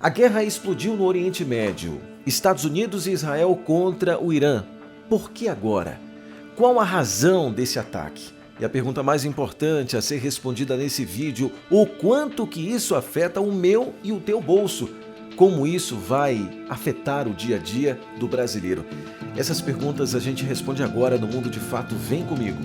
A guerra explodiu no Oriente Médio. Estados Unidos e Israel contra o Irã. Por que agora? Qual a razão desse ataque? E a pergunta mais importante a ser respondida nesse vídeo: o quanto que isso afeta o meu e o teu bolso? Como isso vai afetar o dia a dia do brasileiro? Essas perguntas a gente responde agora no Mundo de Fato. Vem comigo!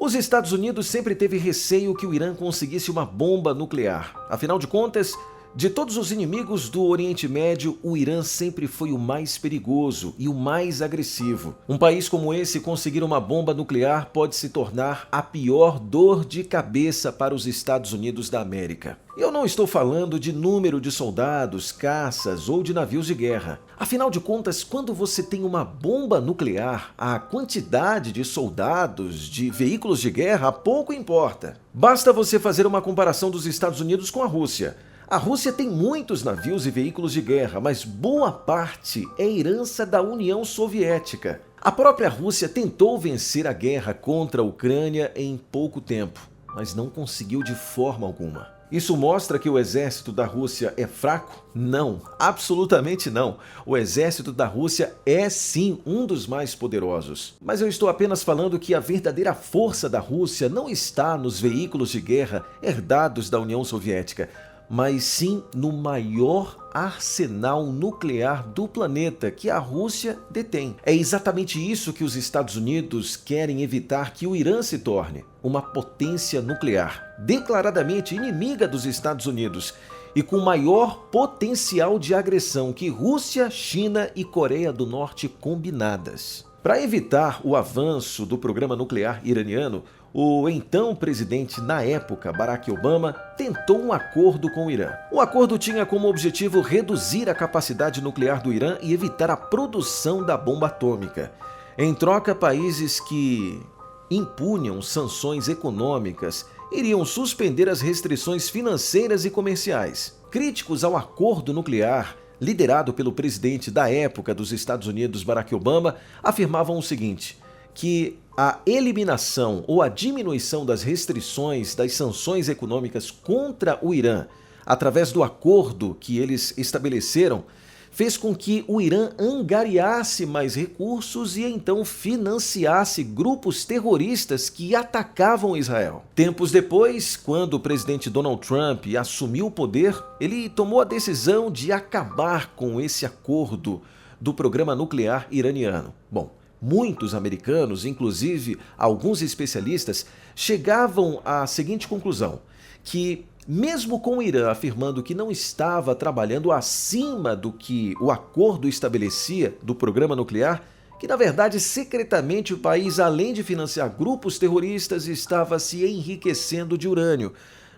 Os Estados Unidos sempre teve receio que o Irã conseguisse uma bomba nuclear. Afinal de contas, de todos os inimigos do Oriente Médio, o Irã sempre foi o mais perigoso e o mais agressivo. Um país como esse conseguir uma bomba nuclear pode se tornar a pior dor de cabeça para os Estados Unidos da América. Eu não estou falando de número de soldados, caças ou de navios de guerra. Afinal de contas, quando você tem uma bomba nuclear, a quantidade de soldados, de veículos de guerra pouco importa. Basta você fazer uma comparação dos Estados Unidos com a Rússia. A Rússia tem muitos navios e veículos de guerra, mas boa parte é herança da União Soviética. A própria Rússia tentou vencer a guerra contra a Ucrânia em pouco tempo, mas não conseguiu de forma alguma. Isso mostra que o exército da Rússia é fraco? Não, absolutamente não. O exército da Rússia é sim um dos mais poderosos. Mas eu estou apenas falando que a verdadeira força da Rússia não está nos veículos de guerra herdados da União Soviética, mas sim no maior arsenal nuclear do planeta que a Rússia detém. É exatamente isso que os Estados Unidos querem evitar que o Irã se torne: uma potência nuclear, declaradamente inimiga dos Estados Unidos e com maior potencial de agressão que Rússia, China e Coreia do Norte combinadas. Para evitar o avanço do programa nuclear iraniano, o então presidente na época, Barack Obama, tentou um acordo com o Irã. O acordo tinha como objetivo reduzir a capacidade nuclear do Irã e evitar a produção da bomba atômica. Em troca, países que impunham sanções econômicas iriam suspender as restrições financeiras e comerciais. Críticos ao acordo nuclear, liderado pelo presidente da época dos Estados Unidos, Barack Obama, afirmavam o seguinte: que a eliminação ou a diminuição das restrições, das sanções econômicas contra o Irã, através do acordo que eles estabeleceram, fez com que o Irã angariasse mais recursos e então financiasse grupos terroristas que atacavam Israel. Tempos depois, quando o presidente Donald Trump assumiu o poder, ele tomou a decisão de acabar com esse acordo do programa nuclear iraniano. Bom, muitos americanos, inclusive alguns especialistas, chegavam à seguinte conclusão: que mesmo com o Irã afirmando que não estava trabalhando acima do que o acordo estabelecia do programa nuclear, que na verdade secretamente o país, além de financiar grupos terroristas, estava se enriquecendo de urânio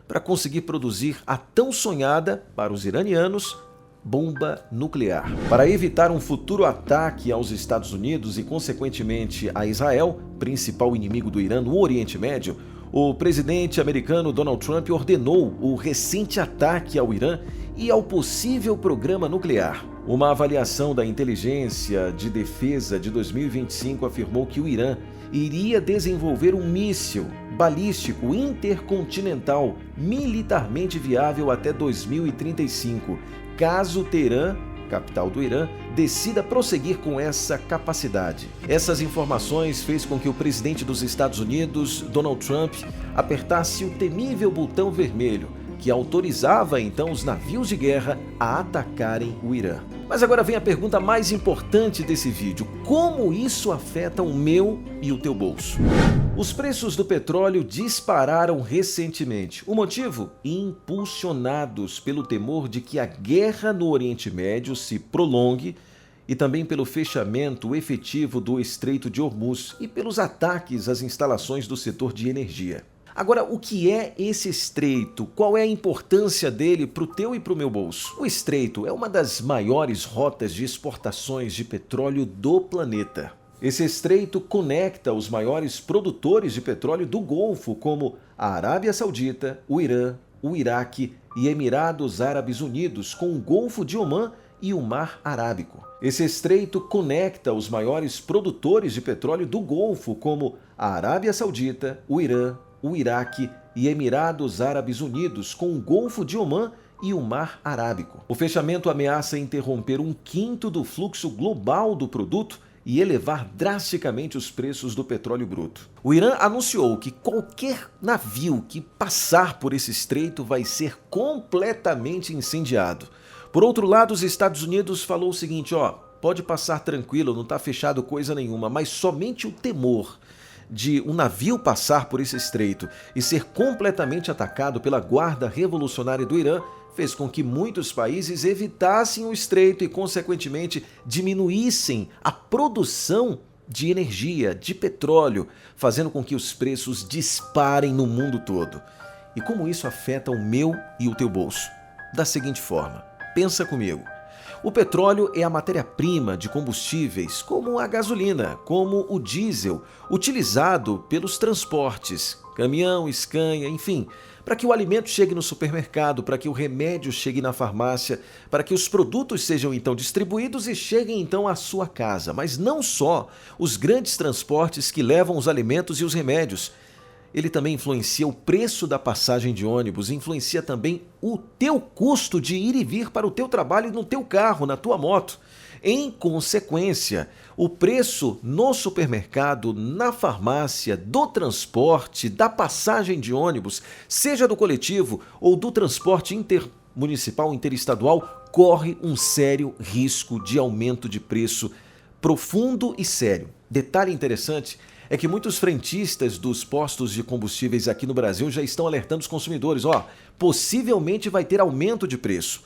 para conseguir produzir a tão sonhada, para os iranianos, bomba nuclear. Para evitar um futuro ataque aos Estados Unidos e, consequentemente, a Israel, principal inimigo do Irã no Oriente Médio, o presidente americano Donald Trump ordenou o recente ataque ao Irã e ao possível programa nuclear. Uma avaliação da inteligência de defesa de 2025 afirmou que o Irã iria desenvolver um míssil balístico intercontinental militarmente viável até 2035, caso Teherã, capital do Irã, decida prosseguir com essa capacidade. Essas informações fez com que o presidente dos Estados Unidos, Donald Trump, apertasse o temível botão vermelho, que autorizava então os navios de guerra a atacarem o Irã. Mas agora vem a pergunta mais importante desse vídeo: como isso afeta o meu e o teu bolso? Os preços do petróleo dispararam recentemente. O motivo? Impulsionados pelo temor de que a guerra no Oriente Médio se prolongue e também pelo fechamento efetivo do Estreito de Hormuz e pelos ataques às instalações do setor de energia. Agora, o que é esse estreito? Qual é a importância dele para o teu e para o meu bolso? O estreito é uma das maiores rotas de exportações de petróleo do planeta. Esse estreito conecta os maiores produtores de petróleo do Golfo, como a Arábia Saudita, o Irã, o Iraque e Emirados Árabes Unidos, com o Golfo de Omã e o Mar Arábico. Esse estreito conecta os maiores produtores de petróleo do Golfo, como a Arábia Saudita, o Irã, o Iraque e Emirados Árabes Unidos, com o Golfo de Omã e o Mar Arábico. O fechamento ameaça interromper 1/5 do fluxo global do produto e elevar drasticamente os preços do petróleo bruto. O Irã anunciou que qualquer navio que passar por esse estreito vai ser completamente incendiado. Por outro lado, os Estados Unidos falou o seguinte, pode passar tranquilo, não está fechado coisa nenhuma, mas somente o temor de um navio passar por esse estreito e ser completamente atacado pela Guarda Revolucionária do Irã fez com que muitos países evitassem o estreito e, consequentemente, diminuíssem a produção de energia, de petróleo, fazendo com que os preços disparem no mundo todo. E como isso afeta o meu e o teu bolso? Da seguinte forma, pensa comigo. O petróleo é a matéria-prima de combustíveis, como a gasolina, como o diesel, utilizado pelos transportes, caminhão, escanha, enfim, para que o alimento chegue no supermercado, para que o remédio chegue na farmácia, para que os produtos sejam então distribuídos e cheguem então à sua casa. Mas não só os grandes transportes que levam os alimentos e os remédios. Ele também influencia o preço da passagem de ônibus, influencia também o teu custo de ir e vir para o teu trabalho no teu carro, na tua moto. Em consequência, o preço no supermercado, na farmácia, do transporte, da passagem de ônibus, seja do coletivo ou do transporte intermunicipal, interestadual, corre um sério risco de aumento de preço profundo e sério. Detalhe interessante é que muitos frentistas dos postos de combustíveis aqui no Brasil já estão alertando os consumidores, possivelmente vai ter aumento de preço.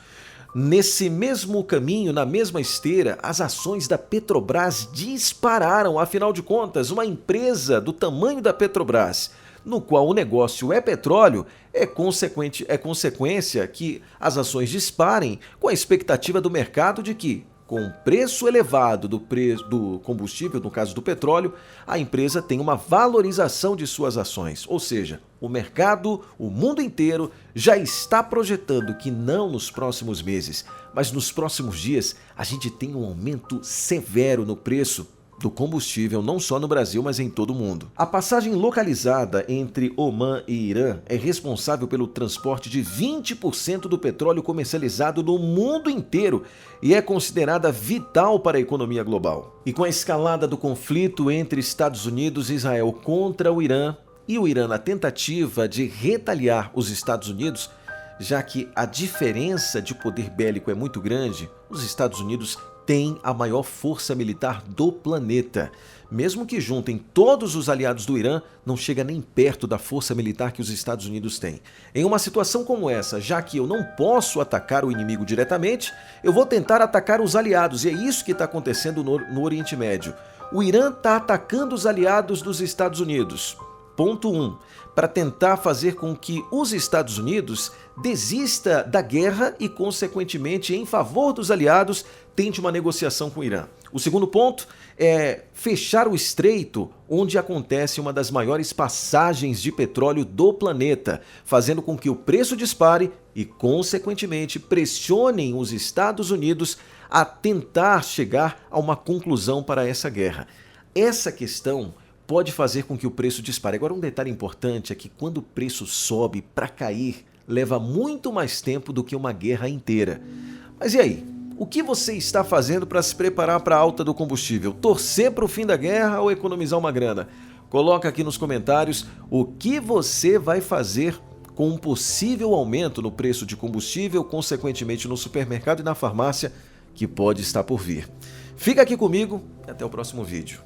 Nesse mesmo caminho, na mesma esteira, as ações da Petrobras dispararam. Afinal de contas, uma empresa do tamanho da Petrobras, no qual o negócio é petróleo, é consequência que as ações disparem com a expectativa do mercado de que, com o preço elevado do combustível, no caso do petróleo, a empresa tem uma valorização de suas ações. Ou seja, o mercado, o mundo inteiro, já está projetando que não nos próximos meses, mas nos próximos dias, a gente tem um aumento severo no preço do combustível, não só no Brasil, mas em todo o mundo. A passagem localizada entre Omã e Irã é responsável pelo transporte de 20% do petróleo comercializado no mundo inteiro e é considerada vital para a economia global. E com a escalada do conflito entre Estados Unidos e Israel contra o Irã, e o Irã na tentativa de retaliar os Estados Unidos, já que a diferença de poder bélico é muito grande, os Estados Unidos têm a maior força militar do planeta. Mesmo que juntem todos os aliados do Irã, não chega nem perto da força militar que os Estados Unidos têm. Em uma situação como essa, já que eu não posso atacar o inimigo diretamente, eu vou tentar atacar os aliados, e é isso que está acontecendo no Oriente Médio. O Irã está atacando os aliados dos Estados Unidos. Ponto 1. Para tentar fazer com que os Estados Unidos desista da guerra e, consequentemente, em favor dos aliados, tente uma negociação com o Irã. O segundo ponto é fechar o estreito onde acontece uma das maiores passagens de petróleo do planeta, fazendo com que o preço dispare e, consequentemente, pressionem os Estados Unidos a tentar chegar a uma conclusão para essa guerra. Essa questão pode fazer com que o preço dispare. Agora, um detalhe importante é que quando o preço sobe para cair, leva muito mais tempo do que uma guerra inteira. Mas e aí? O que você está fazendo para se preparar para a alta do combustível? Torcer para o fim da guerra ou economizar uma grana? Coloca aqui nos comentários o que você vai fazer com um possível aumento no preço de combustível, consequentemente no supermercado e na farmácia, que pode estar por vir. Fica aqui comigo e até o próximo vídeo.